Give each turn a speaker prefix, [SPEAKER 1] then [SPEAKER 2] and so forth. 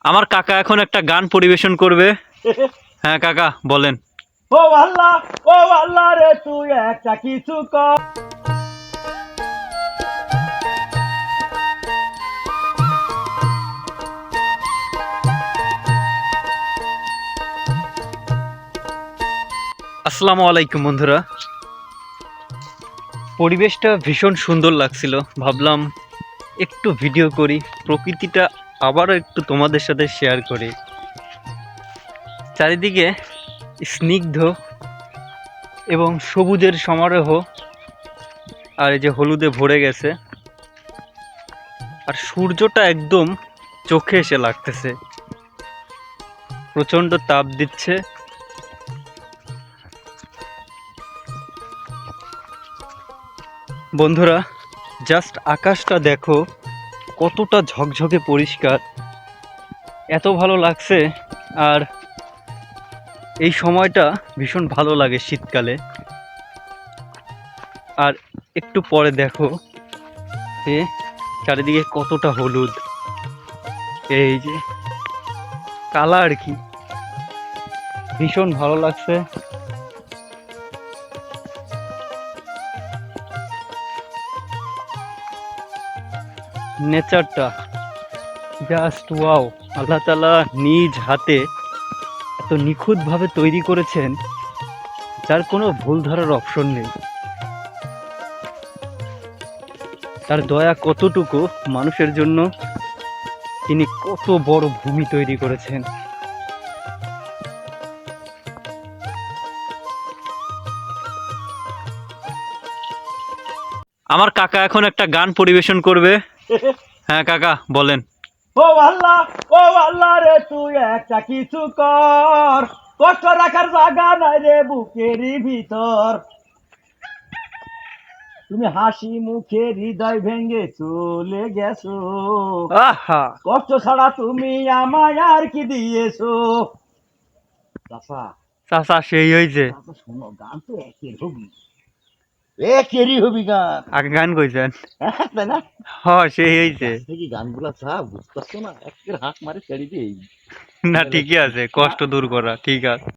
[SPEAKER 1] আমার কাকা এখন একটা গান পরিবেশন করবে। হ্যাঁ কাকা বলেন।
[SPEAKER 2] ও আল্লাহ, ও আল্লাহ রে তুই একটা কিছু কর।
[SPEAKER 1] আসসালামু আলাইকুম বন্ধুরা। পরিবেশটা ভীষণ সুন্দর লাগছিল, ভাবলাম একটু ভিডিও করি, প্রকৃতিটা আবারও একটু তোমাদের সাথে শেয়ার করি। চারিদিকে স্নিগ্ধ এবং সবুজের সমারোহ, আর এই যে হলুদে ভরে গেছে, আর সূর্যটা একদম চোখে এসে লাগতেছে, প্রচণ্ড তাপ দিচ্ছে। বন্ধুরা জাস্ট আকাশটা দেখো, কতটা ঝকঝকে পরিষ্কার, এত ভালো লাগছে। আর এই সময়টা ভীষণ ভালো লাগে শীতকালে। আর একটু পরে দেখো যে চারিদিকে কতটা হলুদ, এই যে কালার, কি ভীষণ ভালো লাগছে। নেচারটা জাস্ট ওয়াও। আল্লাহ তাআলা নিজ হাতে এত নিখুঁতভাবে তৈরি করেছেন, যার কোনো ভুল ধরার অপশন নেই। তার দয়া কতটুকু মানুষের জন্য, তিনি কত বড় ভূমি তৈরি করেছেন। আমার কাকা এখন একটা গান পরিবেশন করবে। হ্যাঁ কাকা বলেন।
[SPEAKER 2] ও আল্লাহ, ও আল্লাহ রে তুই একটা কিছু কর। কষ্ট রাখার জায়গা নাই রে বুকেরই ভিতর। তুমি হাসি মুখে হৃদয় ভেঙে চলে গেছো।
[SPEAKER 1] আহা,
[SPEAKER 2] কষ্ট ছাড়া তুমি আমায় আর কি দিয়েছো। চাচা,
[SPEAKER 1] চাচা সেই হয়েছে।
[SPEAKER 2] চাচা শোনো, গান তো একেরই হবি গান।
[SPEAKER 1] আগে গান কইছেন।
[SPEAKER 2] তাই না?
[SPEAKER 1] হ্যাঁ সেই হয়েছে।
[SPEAKER 2] কি গানগুলা চা বুঝতে পারছো না, একের হাত মারে ছেড়ে দিই।
[SPEAKER 1] না ঠিকই আছে, কষ্ট দূর করা ঠিক আছে।